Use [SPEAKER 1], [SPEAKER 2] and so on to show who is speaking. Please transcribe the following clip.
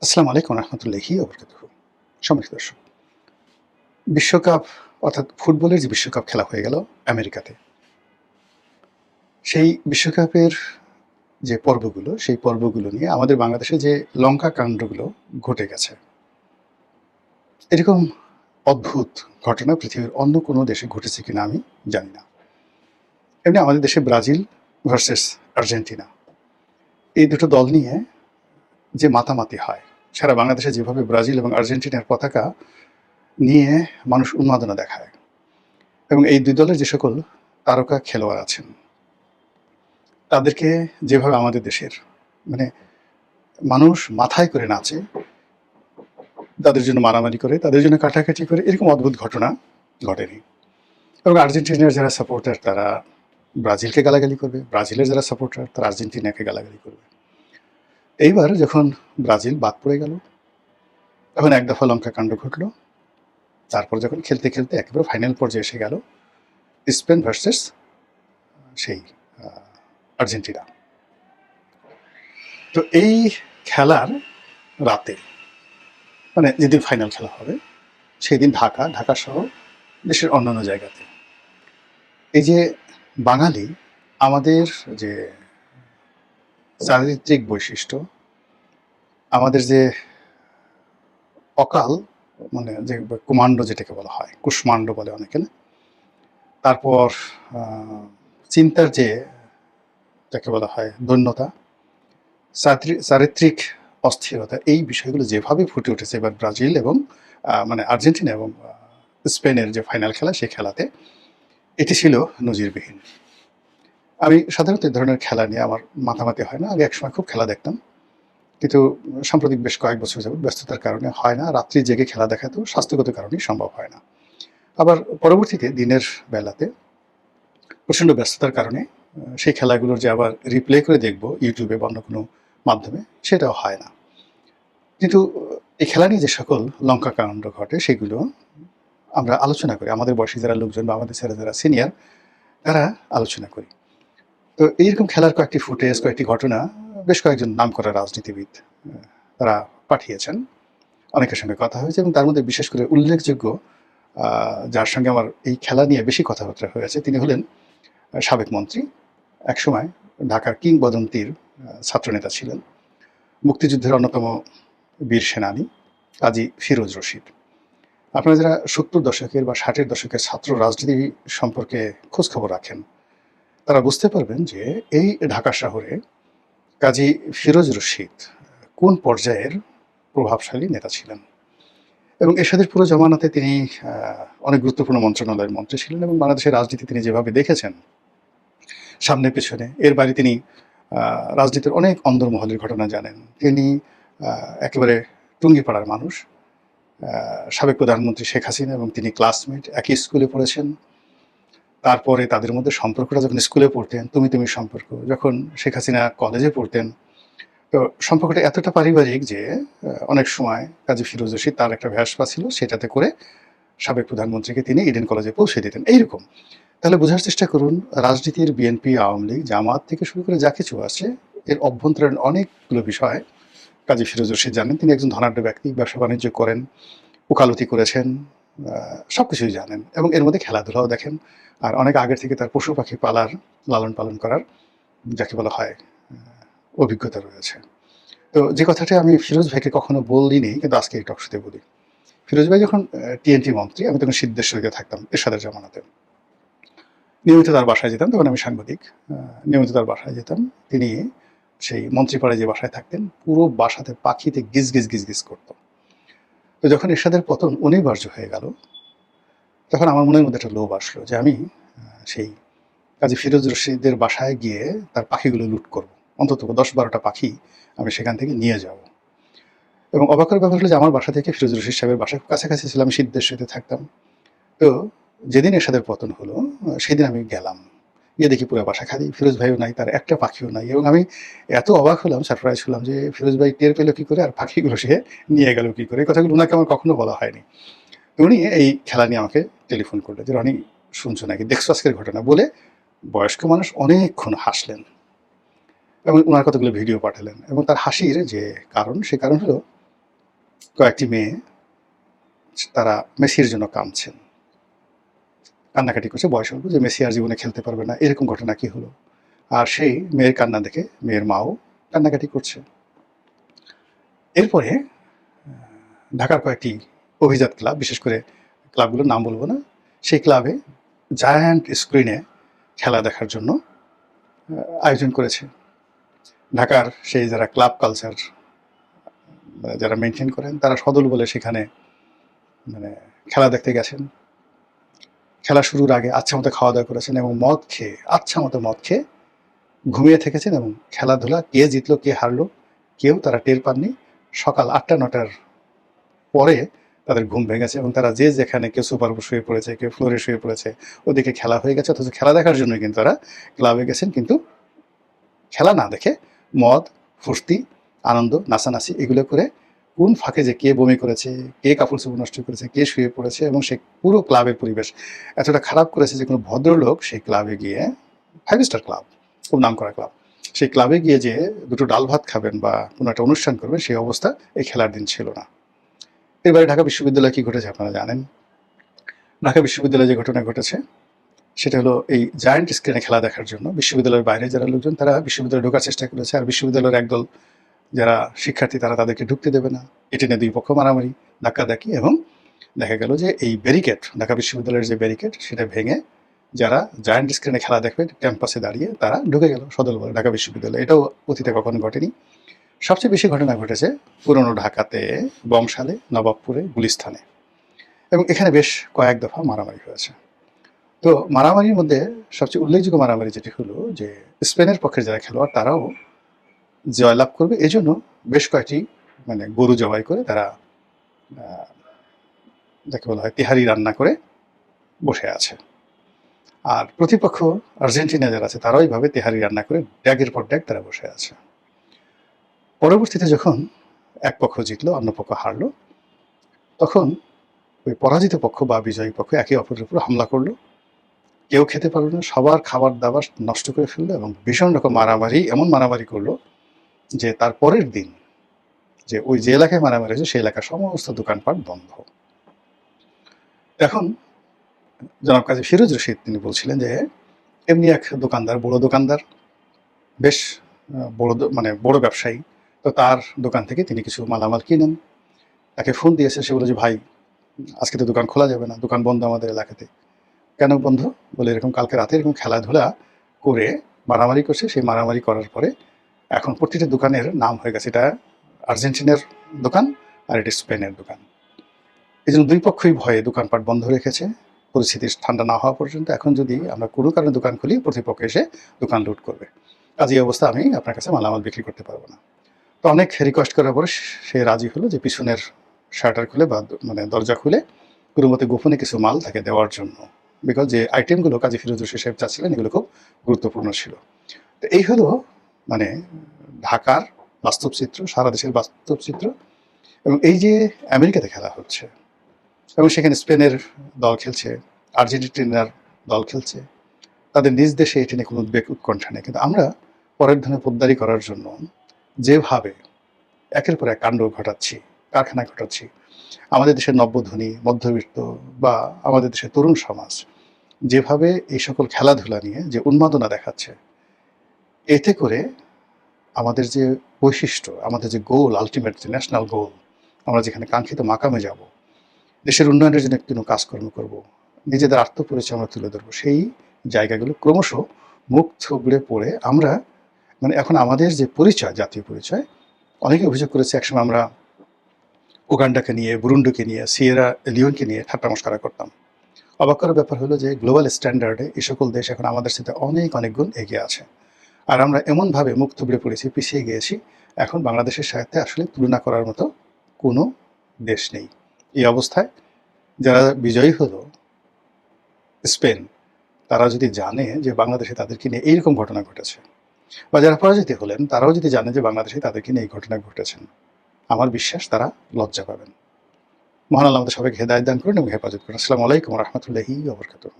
[SPEAKER 1] আসসালামু আলাইকুম রহমতুল্লাহি ওবরাকাতুহু। সম্মানিত দর্শক, বিশ্বকাপ অর্থাৎ ফুটবলের যে বিশ্বকাপ খেলা হয়ে গেল আমেরিকাতে, সেই বিশ্বকাপের যে পর্বগুলো, সেই পর্বগুলো নিয়ে আমাদের বাংলাদেশে যে লঙ্কা কাণ্ডগুলো ঘটে গেছে, এরকম অদ্ভুত ঘটনা পৃথিবীর অন্য কোনো দেশে ঘটেছে কিনা আমি জানি না। এমনি আমাদের দেশে ব্রাজিল ভার্সেস আর্জেন্টিনা, এই দুটো দল নিয়ে যে মাতামাতি হয়, সারা বাংলাদেশে যেভাবে ব্রাজিল এবং আর্জেন্টিনার পতাকা নিয়ে মানুষ উন্মাদনা দেখায়, এবং এই দুই দলের যে সকল তারকা খেলোয়াড় আছেন তাদেরকে যেভাবে আমাদের দেশের মানে মানুষ মাথায় করে নাচে, তাদের জন্য মারামারি করে, তাদের জন্য কাটাকাটি করে, এরকম অদ্ভুত ঘটনা ঘটেনি। এবং আর্জেন্টিনার যারা সাপোর্টার তারা ব্রাজিলকে গালাগালি করবে, ব্রাজিলের যারা সাপোর্টার তারা আর্জেন্টিনাকে গালাগালি করবে। এইবার যখন ব্রাজিল বাদ পড়ে গেল, তখন এক দফা লঙ্কা কাণ্ড ঘটল। তারপর যখন খেলতে খেলতে একেবারে ফাইনাল পর্যায়ে এসে গেল স্পেন ভার্সেস সেই আর্জেন্টিনা। তো এই খেলার রাতে, মানে যেদিন ফাইনাল খেলা হবে সেই দিন ঢাকা সহ দেশের অন্যান্য জায়গাতে এই যে বাঙালি আমাদের যে চারিত্রিক বৈশিষ্ট্য, আমাদের যে অকাল, মানে যে কুমাণ্ড যেটাকে বলা হয়, কুষ্মাণ্ড বলে অনেকে না, তারপর চিন্তার যে যাকে বলা হয় দৈন্যতা, চারিত্রিক অস্থিরতা, এই বিষয়গুলো যেভাবে ফুটে উঠেছে এবার ব্রাজিল এবং মানে আর্জেন্টিনা এবং স্পেনের যে ফাইনাল খেলা, সেই খেলাতে এটি ছিল নজিরবিহীন। আমি সাধারণত এই ধরনের খেলা নিয়ে আমার মাতামাতি হয় না। আগে একসময় খুব খেলা দেখতাম, কিন্তু সাম্প্রতিক বেশ কয়েক বছর যাবত ব্যস্ততার কারণে হয় না। রাত্রি জেগে খেলা দেখা তো স্বাস্থ্যগত কারণেই সম্ভব হয় না। আবার পরবর্তীতে দিনের বেলাতে প্রচণ্ড ব্যস্ততার কারণে সেই খেলাগুলোর যে আবার রিপ্লে করে দেখব ইউটিউবে বা অন্য কোনো মাধ্যমে, সেটাও হয় না। কিন্তু এই খেলা নিয়ে যে সকল লঙ্কা কাণ্ড ঘটে সেগুলো আমরা আলোচনা করি, আমাদের বয়সী যারা লোকজন বা আমাদের ছেলে যারা সিনিয়র তারা আলোচনা করি। তো এইরকম খেলার কয়েকটি ফুটেজ, কয়েকটি ঘটনা বেশ কয়েকজন নামকরা রাজনীতিবিদ তারা পাঠিয়েছেন। অনেকের সঙ্গে কথা হয়েছে এবং তার মধ্যে বিশেষ করে উল্লেখযোগ্য যার সঙ্গে আমার এই খেলা নিয়ে বেশি কথাবার্তা হয়েছে, তিনি হলেন সাবেক মন্ত্রী, একসময় ঢাকার কিংবদন্তির ছাত্রনেতা ছিলেন, মুক্তিযুদ্ধের অন্যতম বীর সেনানী কাজী ফিরোজ রশিদ। আপনারা যারা ৭০ দশকের বা ৬০-এর দশকের ছাত্র রাজনীতি সম্পর্কে খোঁজখবর রাখেন, তারা বুঝতে পারবেন যে এই ঢাকা শহরে কাজী ফিরোজ রশিদ কোন পর্যায়ের প্রভাবশালী নেতা ছিলেন। এবং এরশাদের পুরো জমানাতে তিনি অনেক গুরুত্বপূর্ণ মন্ত্রণালয়ের মন্ত্রী ছিলেন এবং বাংলাদেশের রাজনীতি তিনি যেভাবে দেখেছেন সামনে পেছনে, এর বাইরে তিনি রাজনীতির অনেক অন্দরমহলের ঘটনা জানেন। তিনি একেবারে টুঙ্গিপাড়ার মানুষ, সাবেক প্রধানমন্ত্রী শেখ হাসিনা এবং তিনি ক্লাসমেট, একই স্কুলে পড়েছেন। তারপরে তাদের মধ্যে সম্পর্কটা যখন স্কুলে পড়তেন, তুমি সম্পর্ক, যখন শেখ হাসিনা কলেজে পড়তেন, তো সম্পর্কটা এতটা পারিবারিক যে অনেক সময় কাজী ফিরোজ রশিদ তার একটা ভ্যাসপা ছিল, সেটাতে করে সাবেক প্রধানমন্ত্রীকে তিনি ইডেন কলেজে পৌঁছে দিতেন। এইরকম। তাহলে বোঝার চেষ্টা করুন, রাজনীতির বিএনপি, আওয়ামী লীগ, জামাত থেকে শুরু করে যা কিছু আছে, এর অভ্যন্তরীণ অনেকগুলো বিষয় কাজী ফিরোজ রশিদ জানেন। তিনি একজন ধনাঢ্য ব্যক্তি, ব্যবসা বাণিজ্য করেন, ওকালতি করেছেন, সব কিছুই জানেন এবং এর মধ্যে খেলাধুলাও দেখেন। আর অনেক আগের থেকে তার পশু পাখি পালার, লালন পালন করার যাকে বলা হয় অভিজ্ঞতা রয়েছে। তো যে কথাটা আমি ফিরোজ ভাইকে কখনো বলিনি, কিন্তু আজকে এই টকশোতে বলি। ফিরোজ ভাই যখন টিএনটি মন্ত্রী, আমি তখন সিদ্ধেশ্বরীতে থাকতাম এরশাদের জামানাতে। নিয়মিত তার বাসায় যেতাম, তখন আমি সাংবাদিক। নিয়মিত তার বাসায় যেতাম। তিনি সেই মন্ত্রীপাড়ায় যে বাসায় থাকতেন, পুরো বাসাতে পাখিতে গিজ গিজ গিজ গিজ করতো। তো যখন এরশাদের পতন অনিবার্য হয়ে গেল, তখন আমার মনের মধ্যে একটা লোভ আসলো যে আমি সেই কাজী ফিরোজ রশিদের বাসায় গিয়ে তার পাখিগুলো লুট করব। অন্তত ১০-১২টা পাখি আমি সেখান থেকে নিয়ে যাব। এবং অবাকের ব্যাপার হলো যে আমার বাসা থেকে ফিরোজ রশিদ সাহেবের বাসা কাছাকাছি ছিল, আমি সিদ্ধেশ্বরীতে থাকতাম। তো যেদিন এরশাদের পতন হলো, সেদিন আমি গেলাম, গিয়ে দেখি পুরো বাসা খালি, ফিরোজ ভাইও নাই, তার একটা পাখিও নাই। এবং আমি এত অবাক হলাম, সারপ্রাইজ হলাম যে ফিরোজ ভাই টের পেলো কী করে আর পাখিগুলো সে নিয়ে গেল কী করে। এই কথাগুলো ওনাকে আমার কখনো বলা হয়নি। তো উনি এই খেলা নিয়ে আমাকে টেলিফোন করলেন যে, রনি শুনছো নাকি, দেখছো আজকের ঘটনা, বলে বয়স্ক মানুষ অনেকক্ষণ হাসলেন এবং ওনার কতগুলো ভিডিও পাঠালেন। এবং তার হাসির যে কারণ, সে কারণ হলো কয়েকটি মেয়ে তারা মেসির জন্য কাঁদছেন, কান্নাকাটি করছে, বয়স অল্প, যে মেসি আর জীবনে খেলতে পারবে না, এরকম ঘটনা কি হলো। আর সেই মেয়ের কান্না দেখে মেয়ের মাও কান্নাকাটি করছে। এরপরে ঢাকার কয়েকটি অভিজাত ক্লাব, বিশেষ করে ক্লাবগুলোর নাম বলবো না, সেই ক্লাবে জায়ান্ট স্ক্রিনে খেলা দেখার জন্য আয়োজন করেছে। ঢাকার সেই যারা ক্লাব কালচার যারা মেনটেন করেন, তারা সদল বলে সেখানে মানে খেলা দেখতে গেছেন। খেলা শুরুর আগে আচ্ছা মতো খাওয়া দাওয়া করেছেন এবং আচ্ছা মতো মদ খেয়ে ঘুমিয়ে থেকেছেন, এবং খেলাধুলা কে জিতলো কে হারলো কেউ তারা টের পাননি। সকাল 8টা-9টার পরে তাদের ঘুম ভেঙেছে, এবং তারা যে যেখানে, কেউ সুপার শুয়ে পড়েছে, কেউ ফ্লোরে শুয়ে পড়েছে, ওদিকে খেলা হয়ে গেছে। অথচ খেলা দেখার জন্য কিন্তু তারা ক্লাবে গেছেন, কিন্তু খেলা না দেখে মদ, ফুর্তি, আনন্দ, নাচানাচি এগুলো করে কোন ফাঁকে যে কে বমি করেছে, কে কাপড় চোপড় নষ্ট করেছে, কে শুয়ে পড়েছে, এবং সে পুরো ক্লাবের পরিবেশ এতটা খারাপ করেছে যে কোনো ভদ্রলোক সেই ক্লাবে গিয়ে, 5 স্টার ক্লাব, খুব নাম করা ক্লাব, সেই ক্লাবে গিয়ে যে দুটো ডাল ভাত খাবেন বা কোনো একটা অনুষ্ঠান করবেন, সেই অবস্থা এই খেলার দিন ছিল না। এবারে ঢাকা বিশ্ববিদ্যালয়ে কী ঘটেছে আপনারা জানেন। ঢাকা বিশ্ববিদ্যালয়ে যে ঘটনা ঘটেছে সেটা হলো, এই জায়ান্ট স্ক্রিনে খেলা দেখার জন্য বিশ্ববিদ্যালয়ের বাইরে যারা লোকজন, তারা বিশ্ববিদ্যালয়ে ঢোকার চেষ্টা করেছে। আর বিশ্ববিদ্যালয়ের একদল যারা শিক্ষার্থী, তারা তাদেরকে ঢুকতে দেবে না। এটি নিয়ে দুই পক্ষ মারামারি, ধাক্কাধাক্কি, এবং দেখা গেল যে এই ব্যারিকেড, ঢাকা বিশ্ববিদ্যালয়ের যে ব্যারিকেড, সেটা ভেঙে যারা জায়ান্ট স্ক্রিনে খেলা দেখবে ক্যাম্পাসে দাঁড়িয়ে, তারা ঢুকে গেল সদল বলে ঢাকা বিশ্ববিদ্যালয়ে। এটাও অতীতে কখনো ঘটেনি। সবচেয়ে বেশি ঘটনা ঘটেছে পুরনো ঢাকাতে, বংশালে, নবাবপুরে, গুলিস্তানে, এবং এখানে বেশ কয়েক দফা মারামারি হয়েছে। তো মারামারির মধ্যে সবচেয়ে উল্লেখযোগ্য মারামারি যেটি হলো যে, স্পেনের পক্ষের যারা খেলোয়াড় তারাও জয়লাভ করবে এজন্য বেশ কয়েকটি গরু জবাই করে তারা যাকে বলা হয় তেহারি রান্না করে বসে আছে। আর প্রতিপক্ষ আর্জেন্টিনা যারা আছে, তারাও এইভাবে তেহারি রান্না করে ড্যাগের পর ড্যাগ তারা বসে আছে। পরবর্তীতে যখন এক পক্ষ জিতলো, অন্য পক্ষ হারলো, তখন ওই পরাজিত পক্ষ বা বিজয়ী পক্ষ একে অপরের উপর হামলা করলো। কেউ খেতে পারলো না, সবার খাবার দাবার নষ্ট করে ফেললো, এবং ভীষণ রকম মারামারি, এমন মারামারি করলো যে তার পরের দিন যে ওই যে এলাকায় মারামারি হয়েছে সেই এলাকার সমস্ত দোকানপাট বন্ধ। এখন জনাব কাজী ফিরোজ রশিদ তিনি বলছিলেন যে, এমনি এক দোকানদার, বড় দোকানদার, বেশ বড় ব্যবসায়ী, তো তার দোকান থেকে তিনি কিছু মালামাল কিনেন। তাকে ফোন দিয়েছে, সে বলে যে, ভাই আজকে তো দোকান খোলা যাবে না, দোকান বন্ধ আমাদের এলাকাতে। কেন বন্ধ? বলে এরকম কালকে রাতে এরকম খেলাধুলা করে মারামারি করছে। সেই মারামারি করার পরে এখন প্রতিটা দোকানের নাম হয়ে গেছে, এটা আর্জেন্টিনার দোকান আর এটা স্পেনের দোকান। এই জন্য দুই পক্ষই ভয়ে দোকানপাট বন্ধ রেখেছে পরিস্থিতি ঠান্ডা না হওয়া পর্যন্ত। এখন যদি আমরা কোনো কারণে দোকান খুলি, প্রতিপক্ষ এসে দোকান লুট করবে। কাজে এই অবস্থা আমি আপনার কাছে মালামাল বিক্রি করতে পারবো না। তো অনেক রিকোয়েস্ট করার পরে সে রাজি হলো যে পিছনের শাটার খুলে বা দরজা খুলে কোনো মতে গোপনে কিছু মাল তাকে দেওয়ার জন্য। বিকজ যে আইটেমগুলো কাজী ফিরোজ রশিদ সাহেব চাচ্ছিলেন, এগুলো খুব গুরুত্বপূর্ণ ছিল। তো এই হলো ঢাকার বাস্তব চিত্র, সারা দেশের বাস্তব চিত্র। এবং এই যে আমেরিকাতে খেলা হচ্ছে, এবং সেখানে স্পেনের দল খেলছে, আর্জেন্টিনার দল খেলছে, তাদের নিজ দেশে এটি নিয়ে কোনো উদ্বেগ উৎকণ্ঠা নেই। কিন্তু আমরা পরের ধরনের পোদ্দারি করার জন্য যেভাবে একের পর এক কাণ্ড ঘটাচ্ছি, কারখানা ঘটাচ্ছি, আমাদের দেশের নব্যধনী, মধ্যবিত্ত বা আমাদের দেশের তরুণ সমাজ যেভাবে এই সকল খেলাধুলা নিয়ে যে উন্মাদনা দেখাচ্ছে, এতে করে আমাদের যে বৈশিষ্ট্য, আমাদের যে গোল, আলটিমেট যে ন্যাশনাল গোল, আমরা যেখানে কাঙ্ক্ষিত মাকামে যাব, দেশের উন্নয়নের জন্য কোনো কাজকর্ম করব, নিজেদের আত্মপরিচয় আমরা তুলে ধরবো, সেই জায়গাগুলো ক্রমশ মুখ থুবড়ে পড়ে আমরা এখন আমাদের যে পরিচয়, জাতীয় পরিচয়, অনেকে অভিযোগ করেছে একসময় আমরা উগান্ডাকে নিয়ে, বুরুন্ডিকে নিয়ে, সিয়েরা লিওনকে নিয়ে ঠাট্টা মশকরা করতাম। অবাক করার ব্যাপার হলো যে গ্লোবাল স্ট্যান্ডার্ডে এই সকল দেশ এখন আমাদের সাথে অনেক অনেক গুণ এগিয়ে আছে। আর আমরা এমনভাবে মুখ থুবড়ে পড়েছি, পিছিয়ে গিয়েছি, এখন বাংলাদেশের সাথে আসলে তুলনা করার মতো কোনো দেশ নেই। এই অবস্থায় যারা বিজয়ী হলো, স্পেন, তারা যদি জানে যে বাংলাদেশে তাদেরকে নিয়ে এইরকম ঘটনা ঘটেছে, বা যারা পরাজিত হলেন তারাও যদি জানে যে বাংলাদেশে তাদেরকে নিয়ে এই ঘটনা ঘটেছেন, আমার বিশ্বাস তারা লজ্জা পাবেন। মহান আল্লাহ আমাদের সবাইকে হেদায়েত দান করুন এবং হেফাজত করুন। আসসালামু আলাইকুম ওয়া রাহমাতুল্লাহি ওয়া বারাকাতুহু।